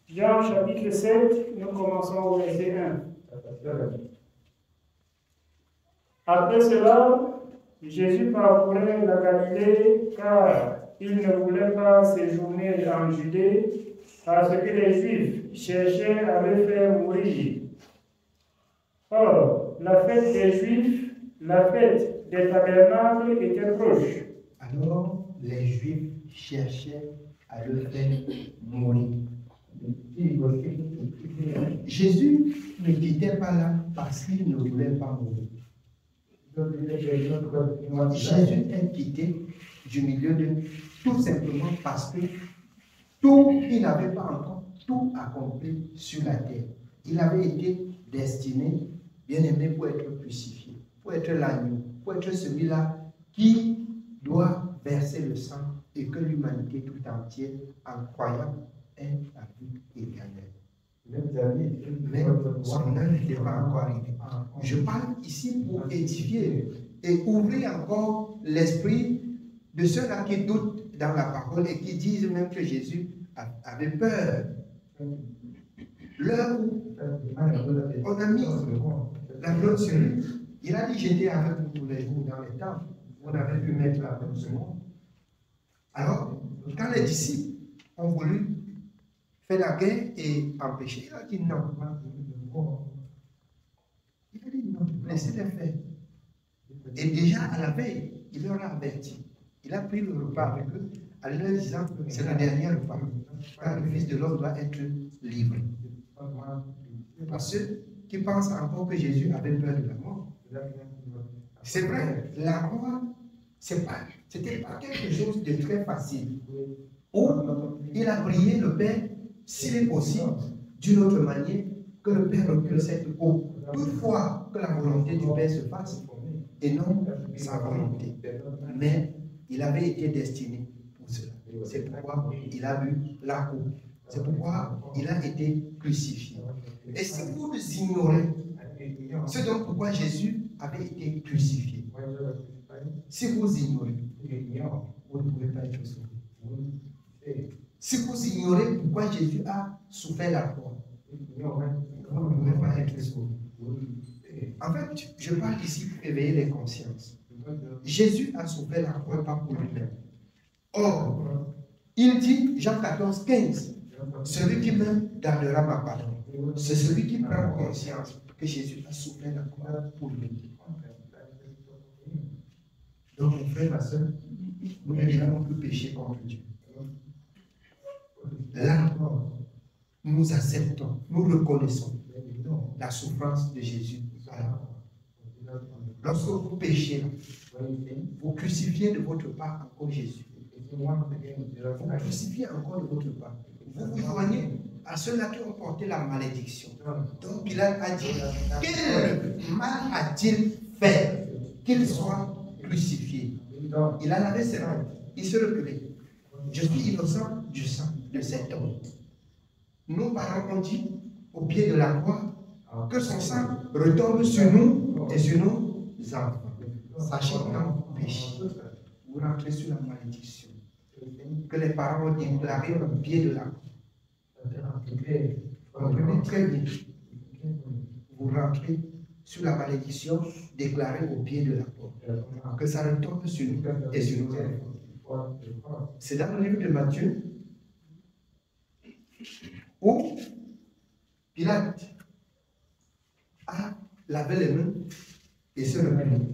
Jean chapitre 7, nous commençons au verset 1. Après cela, Jésus parcourait la Galilée car il ne voulait pas séjourner en Judée parce que les Juifs cherchaient à le faire mourir. Or, la fête des Juifs, la fête des tabernacles était proche. Alors, les Juifs cherchaient à le faire mourir. Jésus ne quittait pas là parce qu'il ne voulait pas mourir. Jésus est quitté du milieu d'eux tout simplement parce que il n'avait pas encore tout accompli sur la terre. Il avait été destiné, bien aimé, pour être crucifié, pour être l'agneau, pour être celui-là qui doit verser le sang et que l'humanité tout entière, en croyant, ait la vie éternelle. Mais son heure n'était pas encore arrivée. Je parle ici pour édifier et ouvrir encore l'esprit de ceux-là qui doutent dans la parole et qui disent même que Jésus avait peur. L'heure où on a mis la main sur lui, il a dit: j'étais avec vous tous les jours dans les temps. On avait pu mettre la main sur moi. Alors, quand les disciples ont voulu faire la guerre et empêcher, il a dit non. Il a dit non, laissez-les faire. Et déjà à la veille, il leur a averti. Il a pris le repas avec eux en leur disant: c'est le dernier repas, car le Fils de l'homme doit être livré. Pour ceux qui pensent encore que Jésus avait peur de la mort, c'est vrai, la mort, c'était pas quelque chose de très facile. Où il a prié le Père, s'il est possible, d'une autre manière, que le Père recule cette eau. Toutefois, que la volonté du Père se fasse et non sa volonté. Mais il avait été destiné pour cela. C'est pourquoi il a bu la coupe. C'est pourquoi il a été crucifié. Et si vous ignorez ce dont pourquoi Jésus avait été crucifié, si vous ignorez, vous ne pouvez pas être sauvé. Si vous ignorez pourquoi Jésus a souffert la croix, vous ne pouvez pas être sauvé. En fait, je parle ici pour éveiller les consciences. Jésus a souffert la croix pas pour lui-même. Or, il dit, Jean 14, 15, celui qui m'aime gardera ma parole. C'est celui qui prend conscience que Jésus a souffert la croix pour lui. Donc, mon frère, ma soeur, nous n'avons plus péché contre Dieu. Là, nous acceptons, nous reconnaissons la souffrance de Jésus. Lorsque vous péchez, vous crucifiez de votre part encore Jésus. Vous crucifiez encore de votre part. Vous vous joignez à ceux-là qui ont porté la malédiction. Donc Pilate a dit: quel mal a-t-il fait qu'il soit crucifié? Il a lavé ses mains, il se reculait. Je suis innocent du sang de cet homme. Nos parents ont dit au pied de la croix que son sang retombe sur nous et sur nos enfants. Sachez que quand vous péchez, vous rentrez sur la malédiction que les parents ont déclarée au pied de la croix. Comprenez très bien. Vous rentrez sur la malédiction déclarée au pied de la croix. Que ça retombe sur nous et sur nos enfants. C'est dans le livre de Matthieu où Pilate a lavé les mains et se reculé.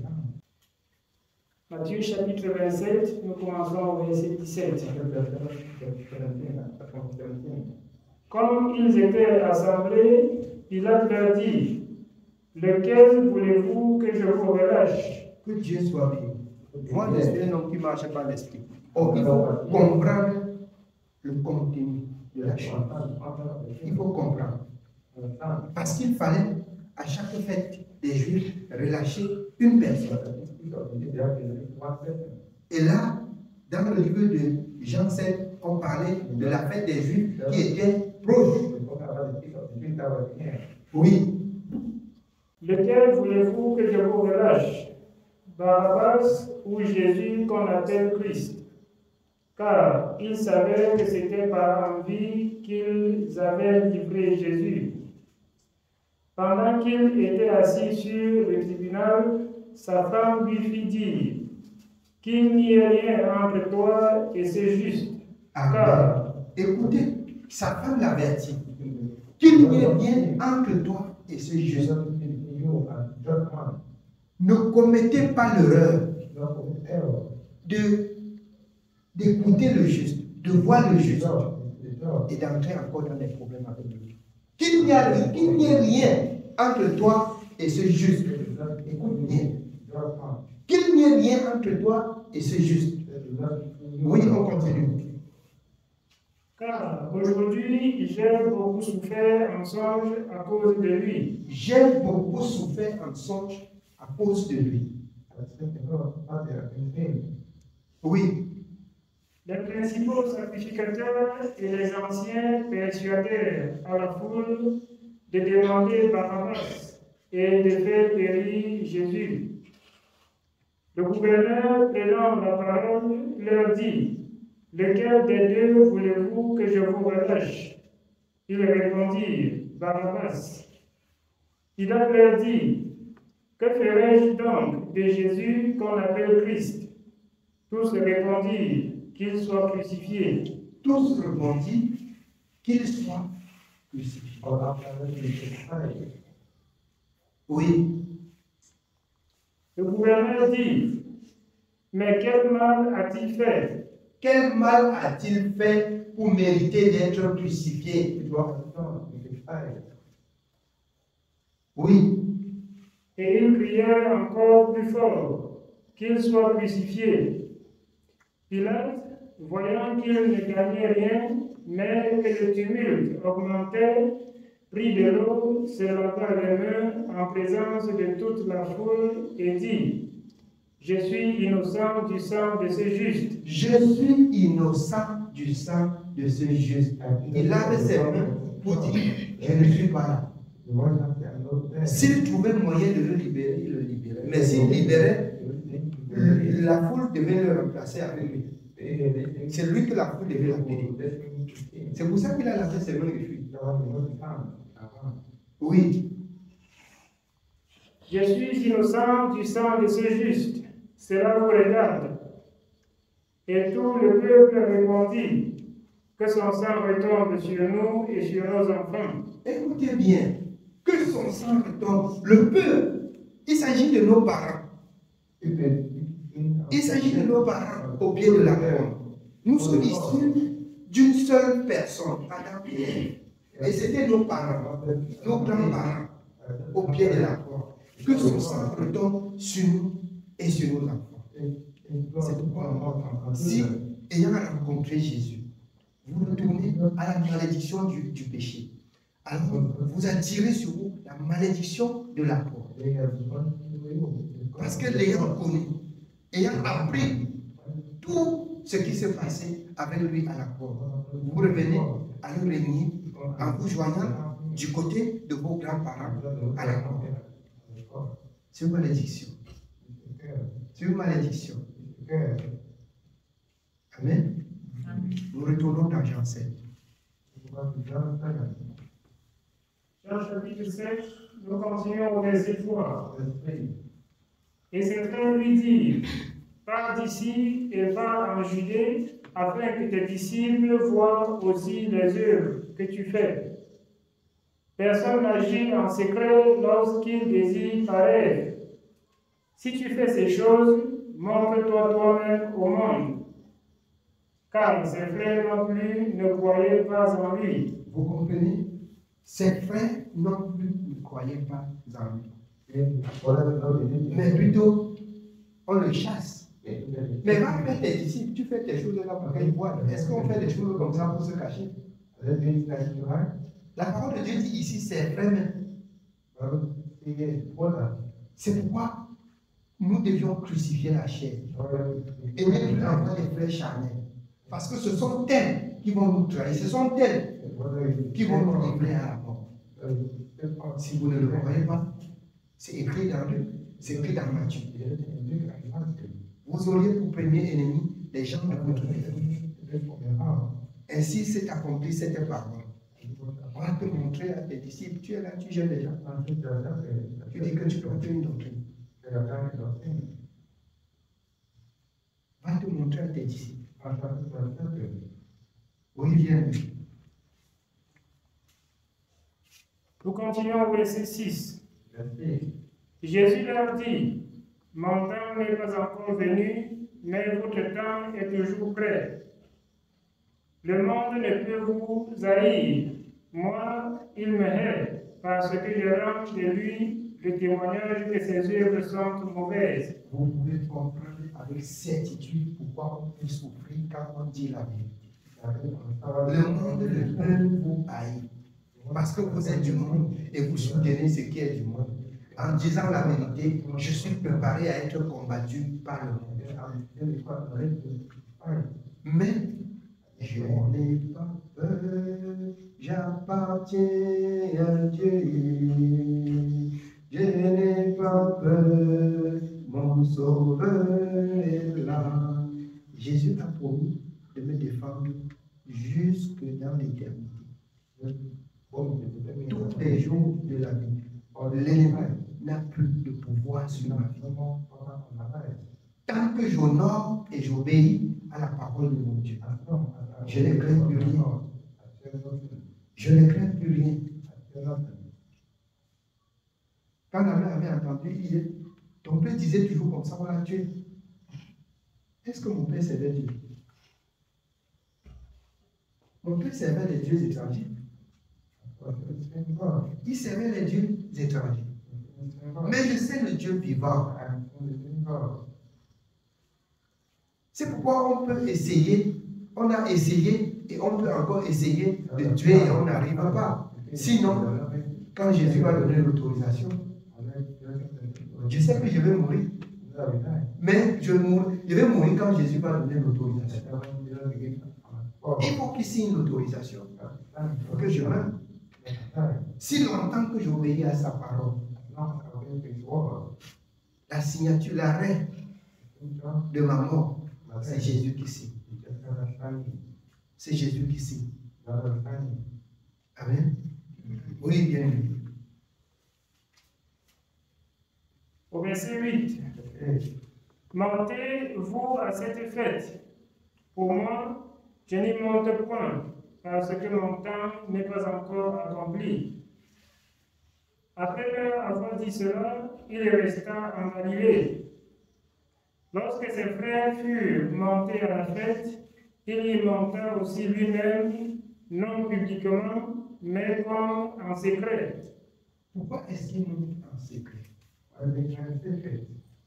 Matthieu chapitre 27, nous commençons au verset 17. Comme ils étaient assemblés, Pilate leur dit: lequel voulez-vous que je vous relâche? Que Dieu soit béni. Moi, je suis un homme qui marche par l'esprit. Or, il faut comprendre le contenu de la chose. Il faut comprendre. Parce qu'il fallait, à chaque fête des Juifs, relâcher une personne. Et là, dans le livre de Jean 7, on parlait de la fête des Juifs qui était proche. Oui. Lequel voulez-vous que je vous relâche? Barabbas ou Jésus qu'on appelle Christ? Car ils savaient que c'était par envie qu'ils avaient livré Jésus. Pendant qu'il était assis sur le tribunal, sa femme lui fit dire qu'il n'y ait rien entre toi et c'est juste. Amen. Écoutez, sa femme l'avertit qu'il n'y ait rien entre toi et ce juste. Ne commettez pas l'erreur d'écouter le juste, de voir le juste et d'entrer encore dans des problèmes avec lui. Qu'il n'y ait rien entre toi et ce juste. Écoute bien. Qu'il n'y ait rien entre toi et ce juste. Oui, on continue. Car aujourd'hui, j'ai beaucoup souffert en songe à cause de lui. J'ai beaucoup souffert en songe à cause de lui. Oui. Les principaux sacrificateurs et les anciens persuadèrent à la foule de demander Barabbas et de faire périr Jésus. Le gouverneur, prenant la parole, leur dit: lequel des deux voulez-vous que je vous relâche? Ils répondirent: Barabbas. Pilate leur dit: que ferai-je donc de Jésus qu'on appelle Christ? Tous répondirent: qu'il soit crucifié. Tous répondirent qu'il soit crucifié. Oui. Le gouverneur dit: mais quel mal a-t-il fait? Quel mal a-t-il fait pour mériter d'être crucifié? Oui. Et il criait encore plus fort qu'il soit crucifié. Pilate, voyant qu'il ne gagnait rien, mais que le tumulte augmentait, prit de l'eau, se lava les mains en présence de toute la foule et dit: je suis innocent du sang de ce juste. Je suis innocent du sang de ce juste. Il lave ses mains pour dire: je ne suis pas là. S'il trouvait moyen de le libérer, il le libérait. Mais s'il libérait, la foule devait le remplacer avec lui. C'est lui que la foule devait l'appeler. C'est pour ça qu'il a lavé ses mains et fui. Oui. Je suis innocent du sang de ce juste. Cela vous regarde. Et tout le peuple répondit: que son sang retombe sur nous et sur nos enfants. Écoutez bien, que son sang retombe. Le peuple, il s'agit de nos parents. Il s'agit de nos parents au pied de la croix. Nous sommes issus d'une seule personne, Adam et Ève. Et c'était nos parents, nos grands-parents au pied de la croix. Que son sang retombe sur nous et sur nos enfants. C'est pourquoi, si, ayant rencontré Jésus, vous retournez à la malédiction du péché, alors vous attirez sur vous la malédiction de la croix. Parce que l'ayant connu, ayant appris tout ce qui s'est passé avec lui à la croix, vous revenez à le régner en vous joignant du côté de vos grands-parents à la croix. C'est une malédiction. C'est une malédiction. Amen. Nous retournons dans Jean 7. Jean chapitre 7, nous continuons au verset 3. Et certains lui dirent: pars d'ici et va en Judée, afin que tes disciples voient aussi les œuvres que tu fais. Personne n'agit en secret lorsqu'il désire paraître. Si tu fais ces choses, montre-toi toi-même au monde. Car ses frères non plus ne croyaient pas en lui. Vous comprenez? Ses frères non plus ne croyaient pas en lui. Mais plutôt, on le chasse. Mais va faire tes disciples, tu fais tes choses là pour qu'ils voient. Est-ce qu'on fait des choses comme ça pour se cacher? La parole de Dieu dit ici, ses frères même. C'est pourquoi nous devions crucifier la chair et ne plus avoir des frères charnels. Parce que ce sont elles qui vont nous trahir, ce sont elles qui vont nous livrer à la mort. Si vous ne le croyez pas, c'est écrit dans Matthieu. Vous auriez pour premier ennemi les gens de votre vie. Ainsi s'est accompli cette parole. On va te montrer à tes disciples, tu es là, tu gênes les gens. Tu dis que tu dois faire une doctrine. Va te montrer à tes disciples. Oui, viens. Nous continuons au verset 6. Jésus leur dit, mon temps n'est pas encore venu, mais votre temps est toujours prêt. Le monde ne peut vous haïr. Moi, il me hait, parce que je rends de lui le témoignage que ses œuvres sont mauvaises. Vous pouvez comprendre avec certitude pourquoi on peut souffrir quand on dit la vérité. Le monde ne peut vous haïr. Parce que vous êtes du monde et vous soutenez ce qui est du monde. En disant la vérité, je suis préparé à être combattu par le monde. Mais je n'ai pas peur, j'appartiens à Dieu. Je n'ai pas peur, mon sauveur est là. Jésus a promis de me défendre jusque dans l'éternité. Tous les jours de la vie, l'ennemi n'a plus de pouvoir sur ma vie. Tant que j'honore et j'obéis à la parole de mon Dieu, je ne crains plus rien. Je ne crains plus rien. Quand la mère avait entendu, ton père disait toujours comme ça, on l'a tué. Est-ce que mon père servait Dieu? Mon père servait les dieux étrangers. Il servait les dieux étrangers. Mais je sais le Dieu vivant. C'est pourquoi on peut essayer, on a essayé et on peut encore essayer de tuer et on n'arrive pas. Sinon, quand Jésus va donner l'autorisation, je sais que je vais mourir. Mais je vais mourir quand Jésus va donner l'autorisation. Il faut qu'il signe l'autorisation pour que je meure. Si longtemps que j'obéis à sa parole, la signature, l'arrêt de ma mort, c'est Jésus qui signe. C'est Jésus qui signe. Amen. Oui, bien. Au verset 8. Montez-vous à cette fête. Pour moi, je n'y monte point, parce que mon temps n'est pas encore accompli. Après leur avoir dit cela, il resta en Galilée. Lorsque ses frères furent montés à la fête, il y monta aussi lui-même, non publiquement, mais comme en secret. Pourquoi est-ce qu'il monte en secret?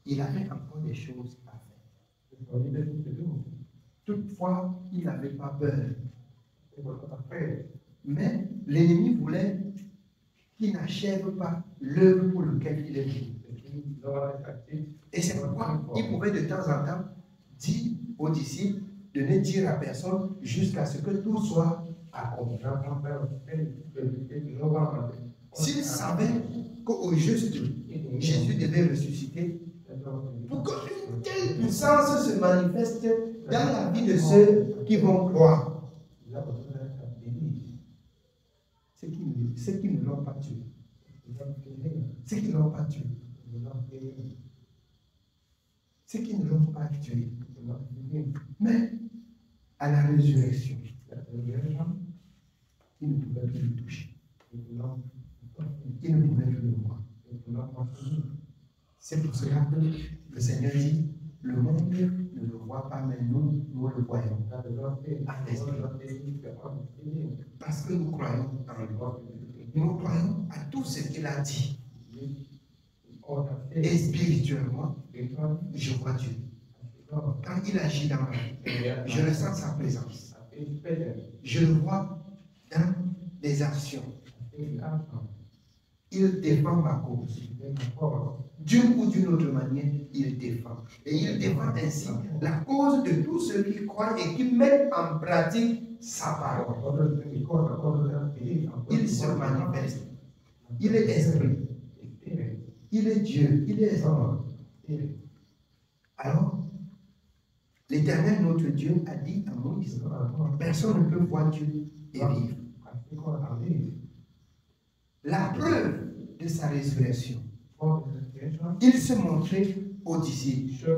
Il avait encore des choses à faire. Toutefois, il n'avait pas peur. Mais l'ennemi voulait qu'il n'achève pas l'œuvre pour laquelle il est venu. Et c'est pourquoi il pouvait de temps en temps dire aux disciples de ne dire à personne jusqu'à ce que tout soit accompli. S'il savait qu'au juste, Jésus devait ressusciter, pour qu'une telle puissance se manifeste dans la vie de ceux qui vont croire, ceux qui ne l'ont pas tué. Ceux qui ne l'ont pas tué. Ceux qui ne l'ont pas tué. Mais à la résurrection, ils ne pouvaient plus le toucher. Ils ne pouvaient plus le voir. C'est pour cela que le Seigneur dit, le monde ne le voit pas, mais nous le voyons. Parce que nous croyons en lui. Nous croyons à tout ce qu'il a dit. Et spirituellement, je vois Dieu. Quand il agit dans ma vie, je ressens sa présence. Je le vois dans des actions. Il défend ma cause. D'une ou d'une autre manière, il défend. Et il défend ainsi la cause de tous ceux qui croient et qui mettent en pratique sa parole. Il se manifeste. Il est esprit. Il est Dieu. Il est esprit. Alors, l'Éternel, notre Dieu, a dit à Moïse, personne ne peut voir Dieu et vivre. la preuve de sa résurrection. Il se montrait aux disciples.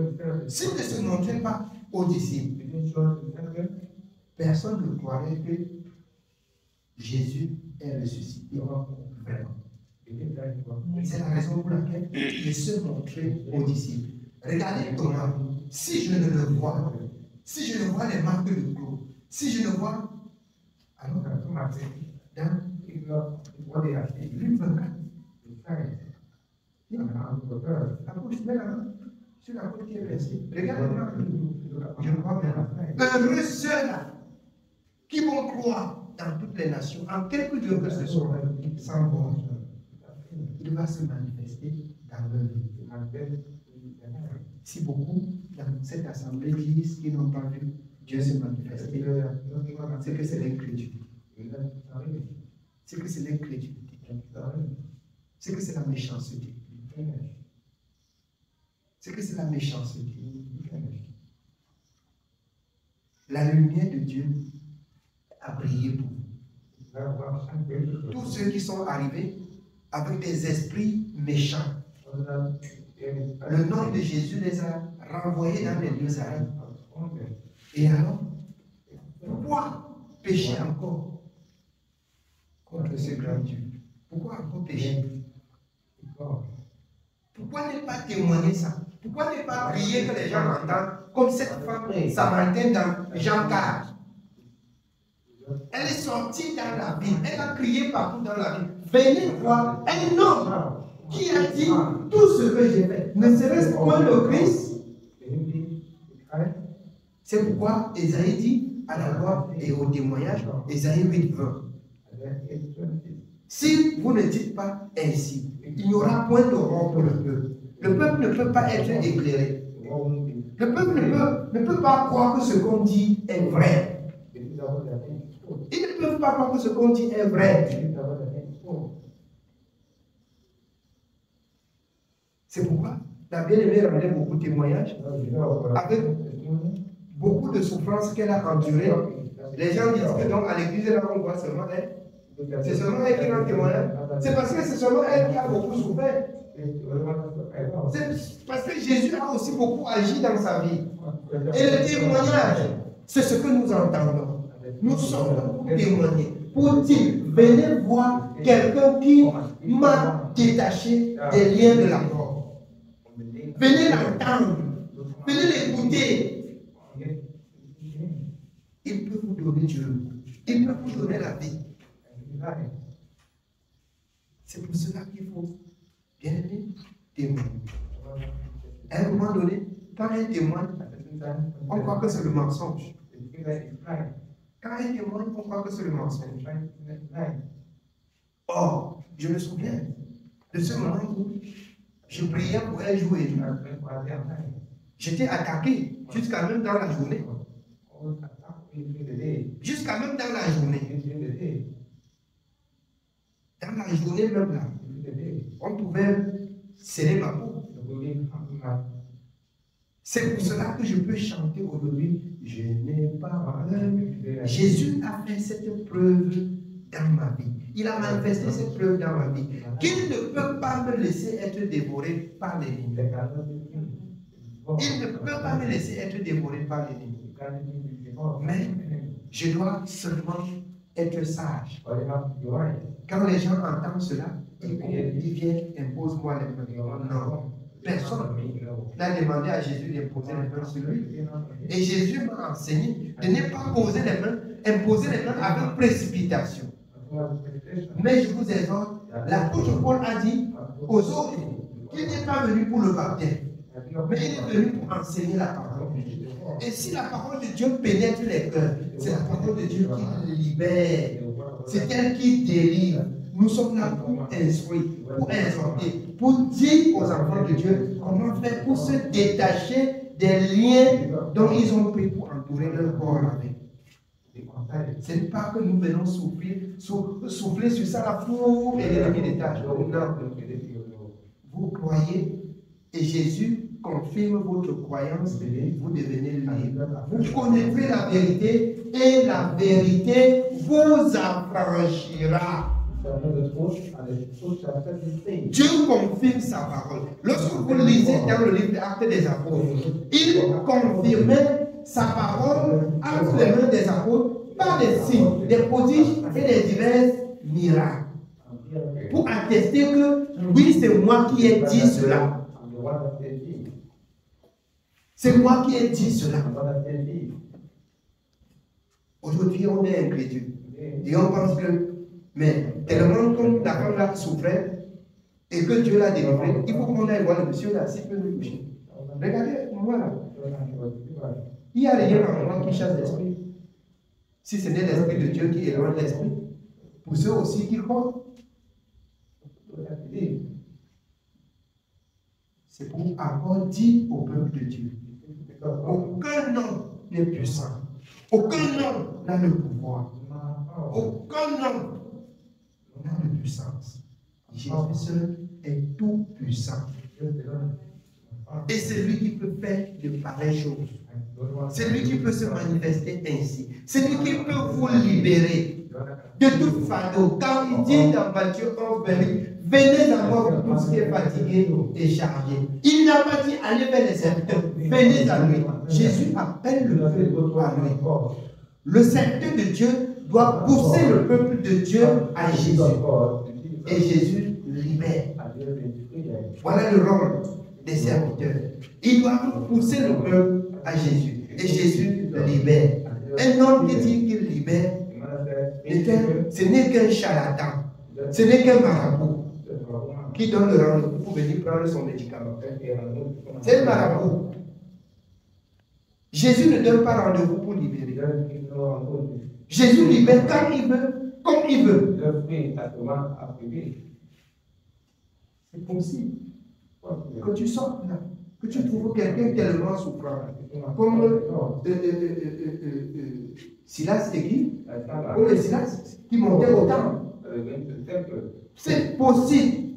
S'il ne se montrait pas aux disciples, personne ne croirait que Jésus est ressuscité vraiment. C'est la raison pour laquelle il se montrait aux disciples. Regardez Thomas, si je ne le vois, si je ne vois les marques de clous, si je ne vois, alors dans Luc 24, approche, mets la main sur la côte qui est versée. Regarde, je crois bien. Heureux ceux-là qui vont croire dans toutes les nations, en quelque lieu que ce soit, sans voir. Il va se manifester dans leur vie. Si beaucoup dans cette assemblée disent qu'ils n'ont pas vu Dieu se manifester, c'est que c'est l'incrédulité. C'est que c'est l'incrédulité. C'est que c'est la méchanceté. C'est que c'est la méchanceté. La lumière de Dieu a brillé pour vous. Tous ceux qui sont arrivés avec des esprits méchants, le nom de Jésus les a renvoyés dans les lieux arides. Et alors, pourquoi pécher encore contre ce grand Dieu? Pourquoi encore pécher? Pourquoi ne pas témoigner ça? Pourquoi ne pas prier que les gens entendent comme cette femme samaritaine dans Jean 4? Elle est sortie dans la ville, elle a crié partout dans la ville. Venez voir un homme qui a dit tout ce que j'ai fait. Ne serait-ce point le Christ? C'est pourquoi Esaïe dit à la loi et au témoignage, Esaïe 8, 20. Si vous ne dites pas ainsi, il n'y aura point d'aurore pour le peuple. Le peuple ne peut pas être éclairé. Le peuple ne peut pas croire que ce qu'on dit est vrai. Ils ne peuvent pas croire que ce qu'on dit est vrai. C'est pourquoi la bien-aimée rendait beaucoup de témoignages avec beaucoup de souffrances qu'elle a endurées. Les gens disent que donc à l'église, là, on voit seulement elle. C'est seulement elle qui rend témoignage. C'est parce que c'est seulement elle qui a beaucoup souffert. C'est parce que Jésus a aussi beaucoup agi dans sa vie. Et le témoignage, c'est ce que nous entendons. Nous sommes là pour témoigner. Pour dire, venez voir quelqu'un qui m'a détaché des liens de la mort. Venez l'entendre. Venez l'écouter. Il peut vous donner Dieu. Il peut vous donner la vie. C'est pour cela qu'il faut bien aimer témoigner. À un moment donné, quand un témoigne, on croit que c'est le mensonge. Quand un témoigne, on croit que c'est le mensonge. Or, je me souviens de ce moment où je priais pour un jour et demi. J'étais attaqué jusqu'à même dans la journée. Jusqu'à même dans la journée. Dans la journée même là, on pouvait serrer ma peau. C'est pour cela que je peux chanter aujourd'hui. Je n'ai pas peur. Jésus a fait cette preuve dans ma vie. Il a manifesté cette preuve dans ma vie. Qu'il ne peut pas me laisser être dévoré par l'ennemi. Il ne peut pas me laisser être dévoré par l'ennemi. Mais je dois seulement être sage. Quand les gens entendent cela, ils viennent, impose-moi les mains. Non. Personne n'a demandé à Jésus d'imposer les mains sur lui. Et Jésus m'a enseigné de ne pas poser les mains, imposer les mains avec précipitation. Mais je vous exhorte, l'apôtre Paul a dit aux autres qu'il n'est pas venu pour le baptême, mais il est venu pour enseigner la parole. Et si la parole de Dieu pénètre les cœurs, c'est la parole de Dieu qui libère. C'est elle qui délivre. Nous sommes là pour instruire, pour exhorter, pour dire aux enfants de Dieu comment faire pour se détacher des liens dont ils ont pris pour entourer leur corps avec. Ce n'est pas que nous venons souffler sur ça la foule et l'ennemi détache. Non. Vous croyez et Jésus confirme votre croyance, vous devenez libre. Vous connaîtrez la vérité et la vérité vous affranchira. Dieu confirme sa parole. Lorsque vous lisez dans le livre des Actes des Apôtres, il confirmait sa parole entre les mains des apôtres par des signes, des prodiges et des divers miracles. Pour attester que oui, c'est moi qui ai dit cela. C'est moi qui ai dit cela. Aujourd'hui, on est incrédule. Et on pense que, mais tellement comme la femme là souffrait et que Dieu l'a délivré, il faut qu'on aille voir le monsieur là, s'il peut nous toucher. Regardez, moi là. Il n'y a rien en moi qui chasse l'esprit. Si ce n'est l'esprit de Dieu qui éloigne l'esprit, pour ceux aussi qui croient, c'est pour encore dire au peuple de Dieu, aucun homme n'est puissant, aucun homme n'a le pouvoir, aucun homme n'a de puissance. Jésus seul est tout puissant. Et c'est lui qui peut faire de pareilles choses. C'est lui qui peut se manifester ainsi. C'est lui qui peut vous libérer de tout fardeau. Quand il dit dans Matthieu 11, venez à moi pour tous qui est fatigué et chargé. Il n'a pas dit allez vers les serviteurs. Venez à lui. Jésus appelle le peuple à lui. Le serviteur de Dieu doit pousser le peuple de Dieu à Jésus. Et Jésus libère. Voilà le rôle des serviteurs. Ils doivent pousser le peuple à Jésus. Et Jésus libère. Un homme qui dit qu'il libère, ce n'est qu'un charlatan. Ce n'est qu'un marabout qui donne le rendez-vous pour venir prendre son médicament. C'est un marabout. Jésus ne donne pas rendez-vous pour libérer. Jésus libère quand il veut, comme il veut. C'est possible que tu sortes là, que tu trouves quelqu'un tellement souffrant, comme Silas et qui, comme les Silas qui montaient au temple. C'est possible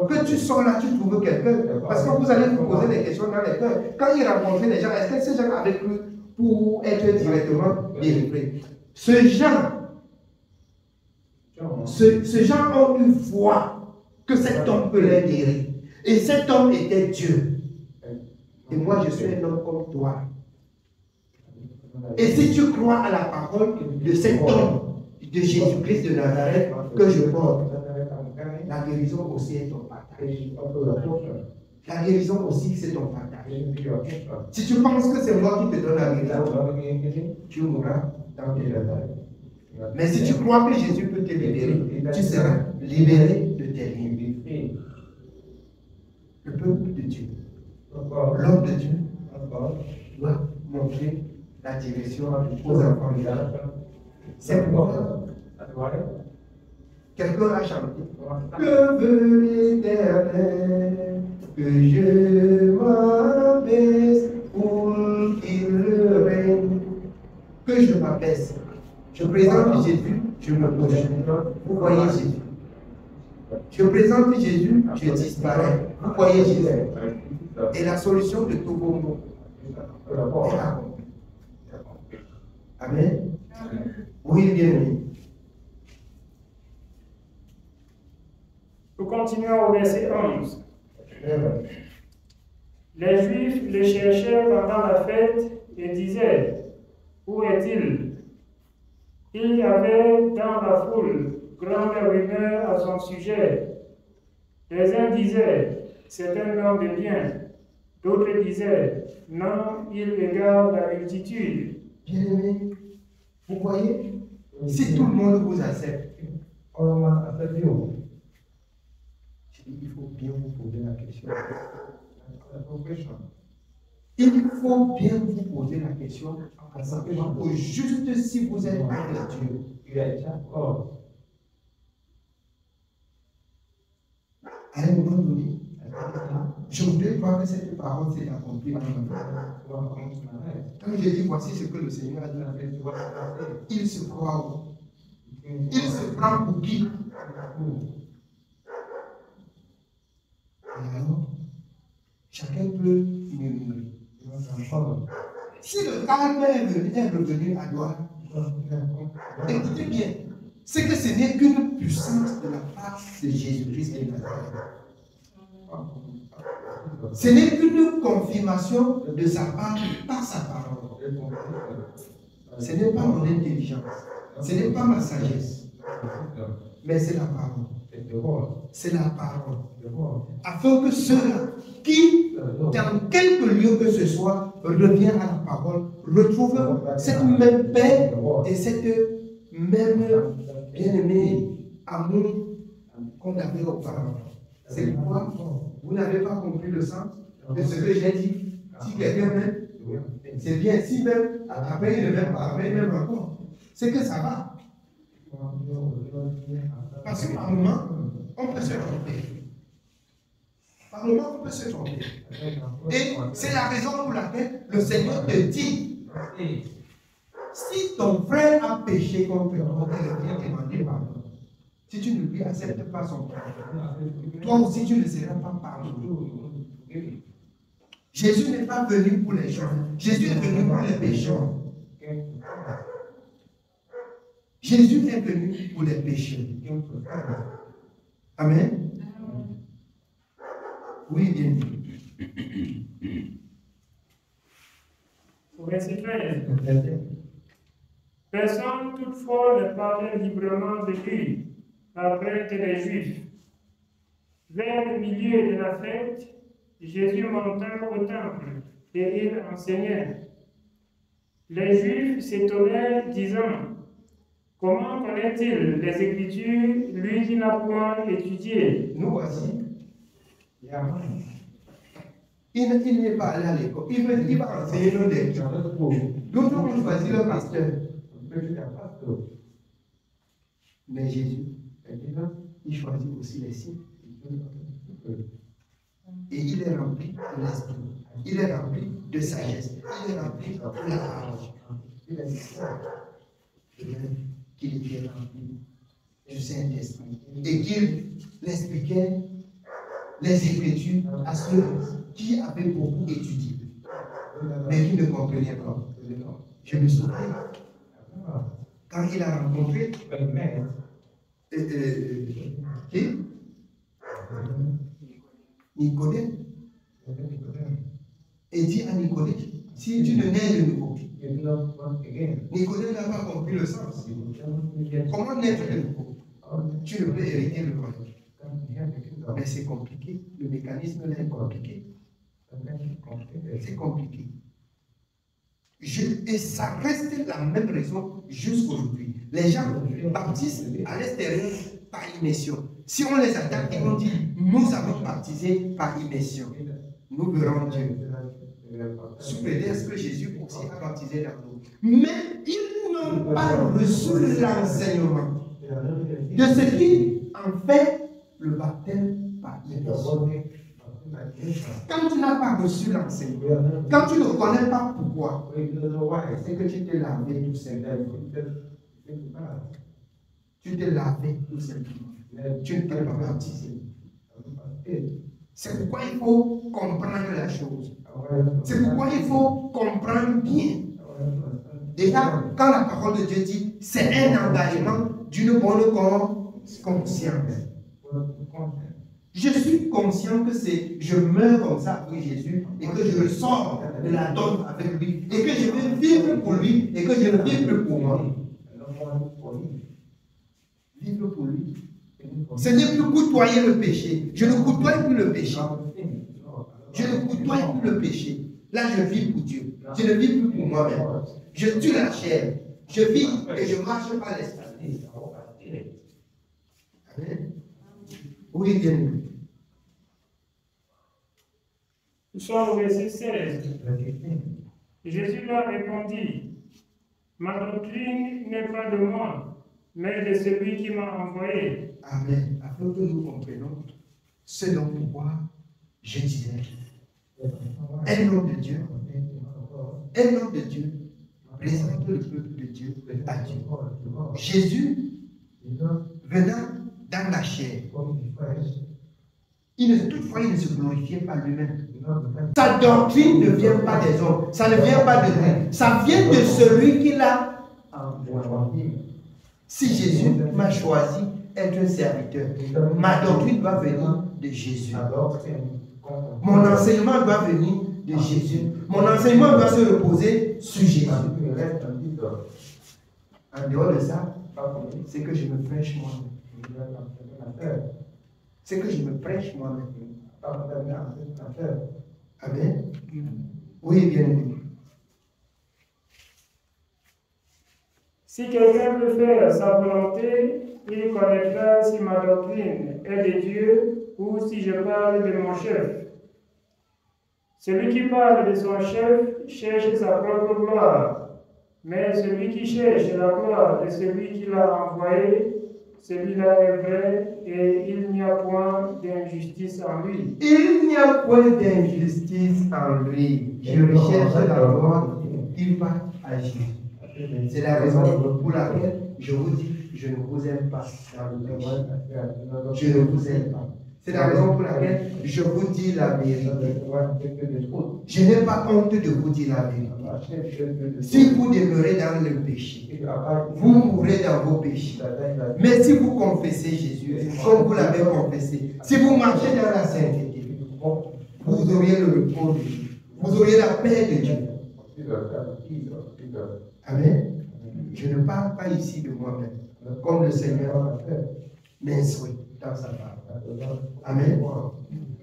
que tu sors là, tu trouves quelqu'un, parce que vous allez vous poser des questions dans les cœurs. Quand il rencontrait les gens, est-ce que ces gens avaient cru pour être directement délivrés? Ces gens ont eu foi que cet homme peut les guérir. Et cet homme était Dieu. Et moi, je suis un homme comme toi. Et si tu crois à la parole de cet homme, de Jésus-Christ de Nazareth, que je porte, la guérison aussi est ton partage. La guérison aussi, c'est ton partage. Si tu penses que c'est moi qui te donne la guérison, tu mourras dans tes rêves. Mais si tu crois que Jésus peut te libérer, tu seras libéré de tes liens. Le peuple de Dieu, l'homme de Dieu, doit montrer la direction aux enfants de Dieu. C'est pourquoi quelqu'un a chanté que veut l'Éternel, que je m'abaisse pour qu'il règne, que je m'abaisse. Je présente Jésus, je me bouge. Vous voyez Jésus. Je présente Jésus, je disparais. Vous voyez Jésus. Et la solution de tous vos maux est accomplie. Amen. Oui, bien aimé. Nous continuons au verset 11. Les Juifs le cherchaient pendant la fête et disaient, où est-il? Il y avait dans la foule grande rumeur à son sujet. Les uns disaient, c'est un homme de bien. D'autres disaient, non, il regarde la multitude. Bien-aimé, vous voyez, si tout le monde vous accepte, il faut bien vous poser la question. Il faut bien vous poser la question à savoir que juste si vous êtes avec Dieu, à un moment donné, je voudrais voir que cette parole s'est accomplie dans ma vie. Quand j'ai dit voici ce que le Seigneur a dit, il se croit où? Il se prend pour qui? Et alors, chacun peut murmurer. Si le calme est revenu à Douala, écoutez bien, c'est que ce n'est qu'une puissance de la face de Jésus-Christ de Nazareth. Ce n'est qu'une confirmation de sa part par sa parole. Ce n'est pas mon intelligence, ce n'est pas ma sagesse, mais c'est la parole. C'est la parole. Afin que ceux-là qui, dans quelque lieu que ce soit, reviennent à la parole, retrouvent cette même paix et cette même bien-aimée amour qu'on avait auparavant. C'est pourquoi vous n'avez pas compris le sens de ce que j'ai dit. Si quelqu'un m'aime, c'est bien. Si même, après il ne m'aime pas, après il m'aime encore. C'est que ça va. Parce que par moment, on peut se tromper. Par moment, on peut se tromper. Et c'est la raison pour laquelle le Seigneur te dit, si ton frère a péché contre toi, il vient demander pardon. Si tu ne lui acceptes pas son pardon, toi aussi tu ne seras pas pardonné. Jésus n'est pas venu pour les gens. Jésus est venu pour les pécheurs. Jésus est venu pour les pécheurs. Amen. Oui, bien dit. Verset 13. Personne toutefois ne parlait librement de lui, après les Juifs. Vers le milieu de la fête, Jésus monta au temple et il enseignait. Les Juifs s'étonnèrent, disant, comment connaît-il les Écritures, lui qui n'a point étudié? Nous voici. Il n'est pas allé à l'école. Il va enseigner nos lectures. D'autres ont choisi le pasteur. Mais Jésus, il choisit aussi les signes. Et il est rempli de l'esprit. Il est rempli de sagesse. Il est rempli de la parole. Il a dit ça. Qu'il était rempli du Saint-Esprit. Et qu'il expliquait les Écritures à ceux qui avaient beaucoup étudié, mais qui ne comprenaient pas. Je me souviens, quand il a rencontré Nicodème, et dit à Nicodème, si tu ne nais de nouveau, Nicodème n'a pas compris le sens. Comment naître de nouveau? Tu ne peux hériter le royaume. Mais c'est compliqué. Le mécanisme là est compliqué. C'est compliqué. Et ça reste la même raison jusqu'aujourd'hui. Les gens baptisent à l'extérieur par immersion. Si on les attaque, ils vont dire, nous avons baptisé par immersion. Nous verrons Dieu. Sous prétexte que Jésus aussi a baptisé dans l'eau. Mais ils n'ont pas reçu l'enseignement de ce qui en fait le baptême par immersion. Quand tu n'as pas reçu l'enseignement, quand tu ne connais pas pourquoi, c'est que tu t'es lavé tout simplement. Tu t'es lavé tout simplement. Tu ne t'es pas baptisé. C'est pourquoi il faut comprendre la chose. C'est pourquoi il faut comprendre bien. Déjà, quand la parole de Dieu dit, c'est un engagement d'une bonne conscience. Je suis conscient que je meurs comme ça avec Jésus et que je sors de la donne avec lui et que je veux vivre pour lui et que je ne vis plus pour moi. Vivre pour lui. Ce n'est plus côtoyer le péché. Je ne côtoie plus le péché. Je ne côtoie plus le péché. Là, je vis pour Dieu. Je ne vis plus pour moi-même. Je tue la chair. Je vis et je marche par l'esprit. Amen. Oui, bien. Nous sommes au verset 16. Jésus leur répondit, ma doctrine n'est pas de moi, mais de celui qui m'a envoyé. Amen. Afin que nous comprenions ce dont pourquoi je disais, un homme de Dieu, présente le peuple de Dieu à Dieu. Jésus, venant dans la chair, toutefois il ne se glorifiait pas lui-même. Sa doctrine ne vient pas des hommes, ça ne vient pas de lui, ça vient de celui qui l'a envoyé. Si Jésus m'a choisi, être un serviteur. Ma doctrine doit venir de Jésus. Mon enseignement doit venir de Jésus. Mon enseignement doit se reposer sur Jésus. En dehors de ça, c'est que je me prêche moi-même. C'est que je me prêche moi-même. Amen. Oui, bien aimé. Si quelqu'un veut faire sa volonté, il connaîtra si ma doctrine est de Dieu ou si je parle de mon chef. Celui qui parle de son chef cherche sa propre gloire, mais celui qui cherche la gloire de celui qui l'a envoyé, celui-là est vrai et il n'y a point d'injustice en lui. Il n'y a point d'injustice en lui. Je recherche la gloire qui va agir. C'est la raison pour laquelle je vous dis, je ne vous aime pas dans le péché. Je ne vous aime pas. C'est la raison pour laquelle je vous dis la vérité. Je n'ai pas honte de vous dire la vérité. Si vous demeurez dans le péché, vous mourrez dans vos péchés. Mais si vous confessez Jésus, comme vous l'avez confessé, si vous marchez dans la sainteté, vous auriez le repos de Dieu. Vous auriez la paix de Dieu. Amen. Je ne parle pas ici de moi-même, comme le Seigneur m'instruit dans sa parole. Amen.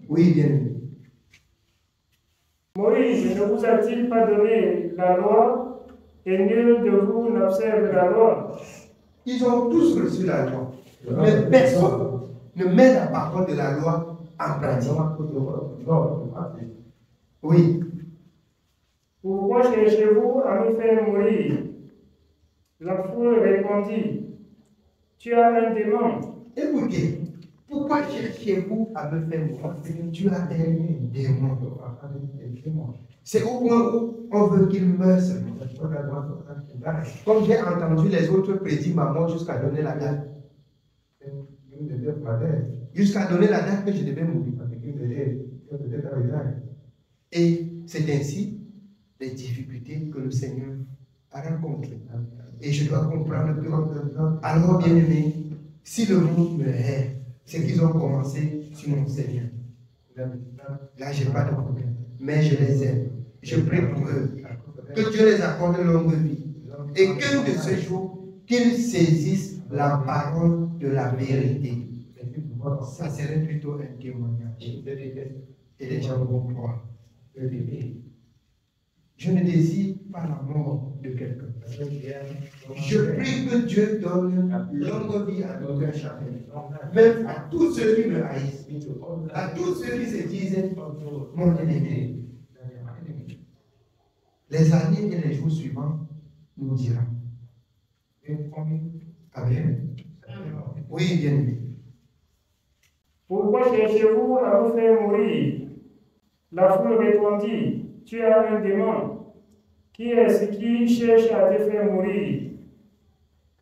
Oui, bien aimé. Moïse ne vous a-t-il pas donné la loi et nul de vous n'observe la loi? Ils ont tous reçu la loi. Mais personne ne met la parole de la loi en pratique. Oui. Pourquoi cherchez-vous à me faire mourir? La foule répondit, tu as un démon. Écoutez, pourquoi cherchez-vous à me faire mourir? Tu as un démon. C'est au point où on veut qu'il meure seulement. Comme j'ai entendu les autres prédire ma mort jusqu'à donner la date. Jusqu'à donner la date que je devais mourir. Et c'est ainsi les difficultés que le Seigneur a rencontrées. Et je dois comprendre que, alors bien aimé, si le monde me hait, c'est qu'ils ont commencé sur mon Seigneur. Là, je n'ai pas de problème. Mais je les aime. Je prie pour eux. Que Dieu les accorde longue vie. Et qu'un de ce jour, qu'ils saisissent la parole de la vérité. Ça serait plutôt un témoignage. Et les gens vont croire. Je ne désire pas la mort de quelqu'un. Je prie que Dieu donne longue vie à notre chacun. Même à tous ceux qui me haïssent. À tous ceux qui se disent mon ennemi. Les années et les jours suivants nous diront. Amen. Oui, bien aimé. Pourquoi cherchez-vous à vous faire mourir? La foule répondit, tu as un démon. Qui est-ce qui cherche à te faire mourir?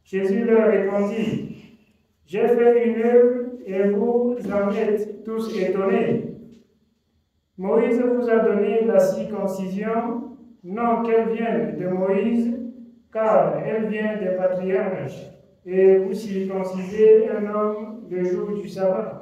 Jésus leur répondit, j'ai fait une œuvre et vous en êtes tous étonnés. Moïse vous a donné la circoncision, non qu'elle vienne de Moïse, car elle vient des patriarches, et vous circoncisez un homme le jour du sabbat.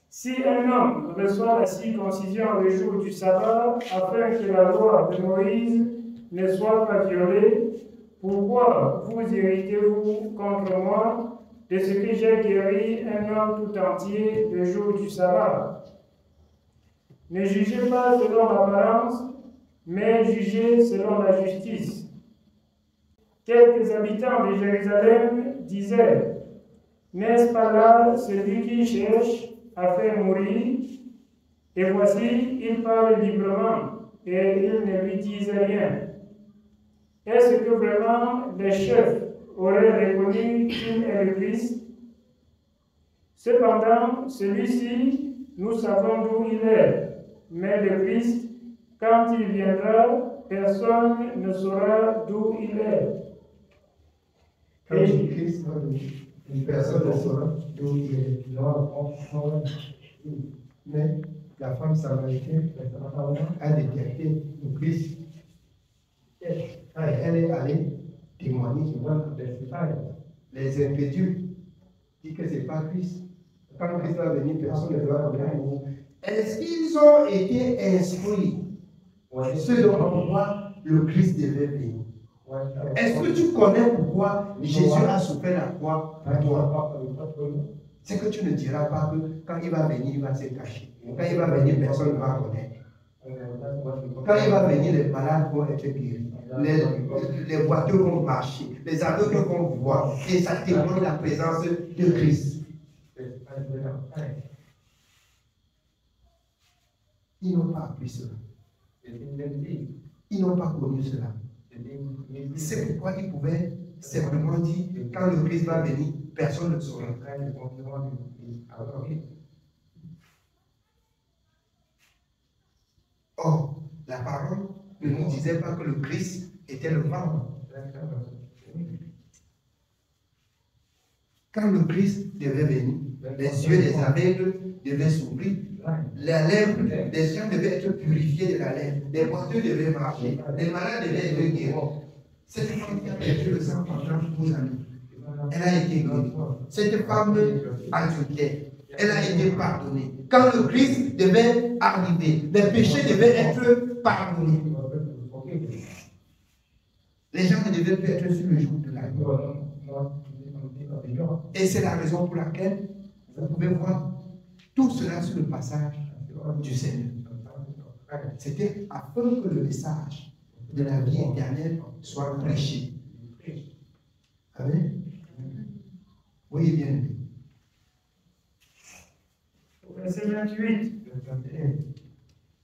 Si un homme reçoit la circoncision le jour du sabbat, afin que la loi de Moïse ne soit pas violée, pourquoi vous irritez-vous contre moi de ce que j'ai guéri un homme tout entier le jour du sabbat? Ne jugez pas selon l'apparence, mais jugez selon la justice. Quelques habitants de Jérusalem disaient, n'est-ce pas là celui qui cherche à faire mourir? Et voici, il parle librement, et ils ne lui disent rien. Est-ce que vraiment les chefs auraient reconnu qu'il est le Christ? Cependant, celui-ci, nous savons d'où il est, mais le Christ, quand il viendra, personne ne saura d'où il est. Quand le Christ va venir, une personne ne saura d'où il est. Mais la femme samaritaine a détecté le Christ. Elle est allée témoigner devant les incrédules. dit que ce n'est pas Christ. Quand Christ va venir, personne ne va revenir. Est-ce qu'ils ont été instruits ce dont pourquoi le Christ devait venir? Est-ce que tu connais pourquoi Jésus a souffert la croix pour toi? C'est que tu ne diras pas que quand il va venir, il va se cacher. Quand il va venir, personne ne va connaître. Quand il va venir, les malades vont être guéris. Les boiteux vont marcher. Les aveugles vont voir. Et ça témoigne la présence de Christ. Ils n'ont pas appris cela. Ils n'ont pas connu cela. C'est pourquoi ils pouvaient simplement dire quand le Christ va venir, personne ne saura. Or, la parole ne nous disait pas que le Christ était le vent. Quand le Christ devait venir, les yeux des aveugles devaient s'ouvrir. La lèvre des gens devaient être purifiés de la lèvre. Les boiteux devaient marcher. Les malades devaient être guéris. Cette femme qui a perdu le sang pendant 12 années, elle a été guérie. Cette femme adultère, elle a été pardonnée. Quand le Christ devait arriver, les péchés devaient être pardonnés. Les gens ne devaient plus être sur le joug de la gloire. Et c'est la raison pour laquelle vous pouvez voir tout cela sur le passage du Seigneur. C'était afin que le message de la vie éternelle soit prêché. Amen. Oui, bien. Verset 28.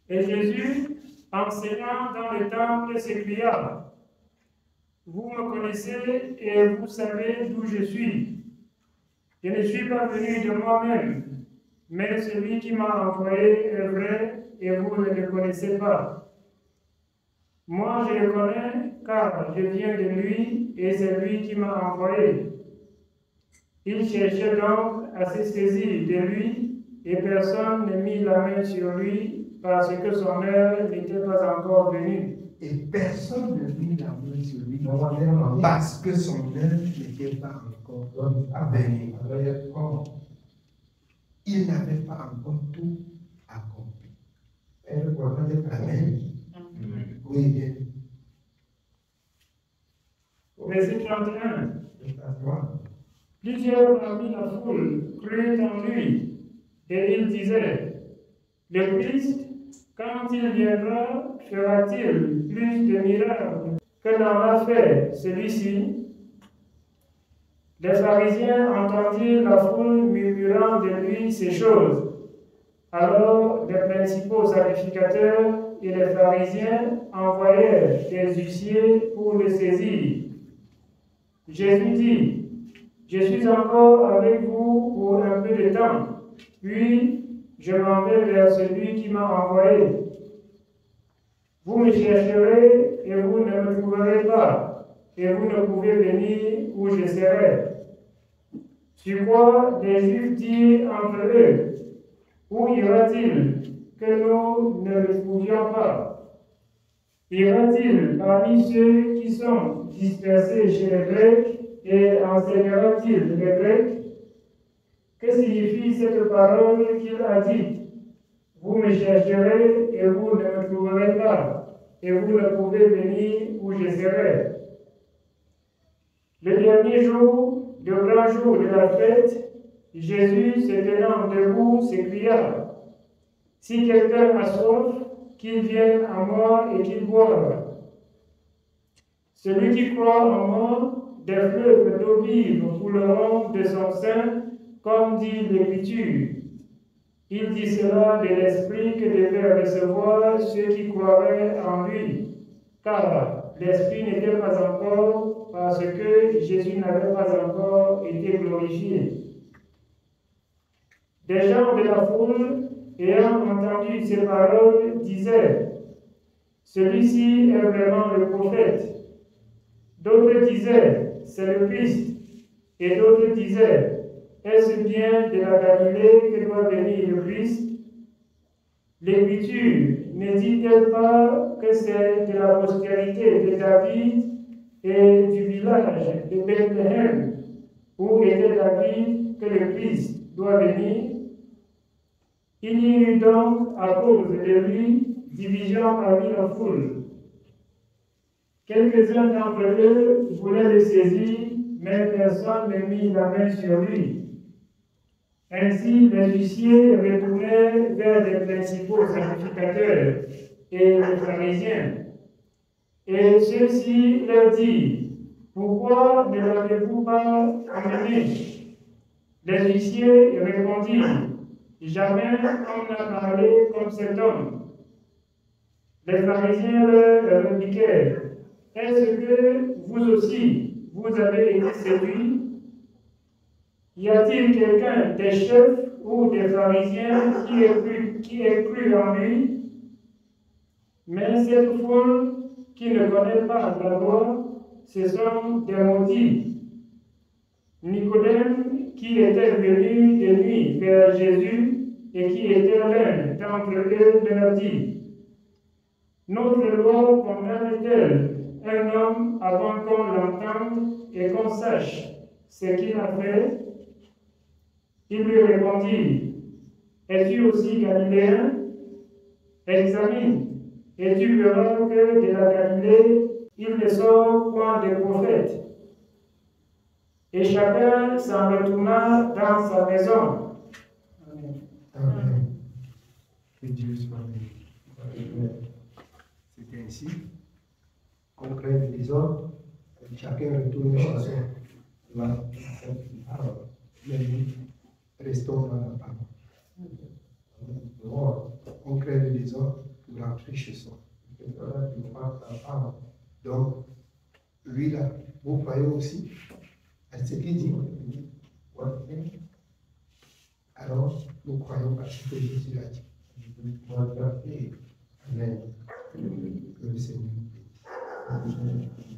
Et Jésus, enseignant dans le temple, s'écria: Vous me connaissez et vous savez d'où je suis. Je ne suis pas venu de moi-même, mais celui qui m'a envoyé est vrai et vous ne le connaissez pas. Moi, je le connais car je viens de lui et c'est lui qui m'a envoyé. Il cherchait donc à se saisir de lui et personne ne mit la main sur lui parce que son heure n'était pas encore venue. Et personne ne mit la main sur lui parce que son heure n'était pas encore venue. Il n'avait pas encore tout accompli. Amen. Oui, bien. Verset 31. Plusieurs parmi la foule crurent en lui, et ils disaient: Le Christ, quand il viendra, fera-t-il plus de miracles que n'en a fait celui-ci? Les pharisiens entendirent la foule murmurant de lui ces choses. Alors les principaux sacrificateurs et les pharisiens envoyèrent des huissiers pour le saisir. Jésus dit: Je suis encore avec vous pour un peu de temps, puis je m'en vais vers celui qui m'a envoyé. Vous me chercherez et vous ne me trouverez pas, et vous ne pouvez venir où je serai. Sur quoi les Juifs dirent entre eux: Où ira-t-il que nous ne le trouvions pas? Ira-t-il parmi ceux qui sont dispersés chez les Grecs et enseignera-t-il les Grecs? Que signifie cette parole qu'il a dite: Vous me chercherez et vous ne me trouverez pas, et vous ne pouvez venir où je serai? Le dernier jour, le grand jour de la fête, Jésus, se tenant debout, s'écria: Si quelqu'un a soif, qu'il vienne à moi et qu'il boive. Celui qui croit en moi, des fleuves d'eau vive couleront de son sein, comme dit l'Écriture. Il dit cela de l'Esprit que devaient recevoir ceux qui croiraient en lui, car l'Esprit n'était pas encore, parce que Jésus n'avait pas encore été glorifié. Des gens de la foule, ayant entendu ces paroles, disaient: Celui-ci est vraiment le prophète. D'autres disaient: C'est le Christ. Et d'autres disaient: Est-ce bien de la Galilée que doit venir le Christ? L'Écriture ne dit-elle pas que c'est de la postérité de David et du village de Bethléem, où était David que le Christ doit venir, il y eut donc, à cause de lui, division parmi la foule. Quelques-uns d'entre eux voulaient le saisir, mais personne ne mit la main sur lui. Ainsi, les huissiers retournèrent vers les principaux sacrificateurs et les pharisiens. Et ceux-ci leur dirent, pourquoi ne l'avez-vous pas emmené? Les huissiers répondirent, jamais on n'a parlé comme cet homme. Les pharisiens leur répliquèrent, est-ce que vous aussi, vous avez été séduits? Y a-t-il quelqu'un des chefs ou des pharisiens qui ait cru en lui? Mais cette foule qui ne connaît pas la loi, ce sont des maudits. Nicodème, qui était venu de nuit vers Jésus et qui était l'un d'entre eux, leur dit, notre loi condamne-t-elle un homme avant qu'on l'entende et qu'on sache ce qu'il a fait? Il lui répondit, es-tu aussi galiléen? Examine, et tu verras que de la Galilée, il ne sort point de prophète. Et chacun s'en retourna dans sa maison. Amen. Amen. Que Dieu soit béni. C'était ainsi. Concret de disons, chacun retourne chez soi. Là, mais nous restons dans la parole. Concret de disons, pour rentrer chez soi. Donc, lui là, vous croyez aussi à ce qu'il dit. Alors, nous croyons à ce que Jésus a dit. Amen. Que le Seigneur nous bénisse.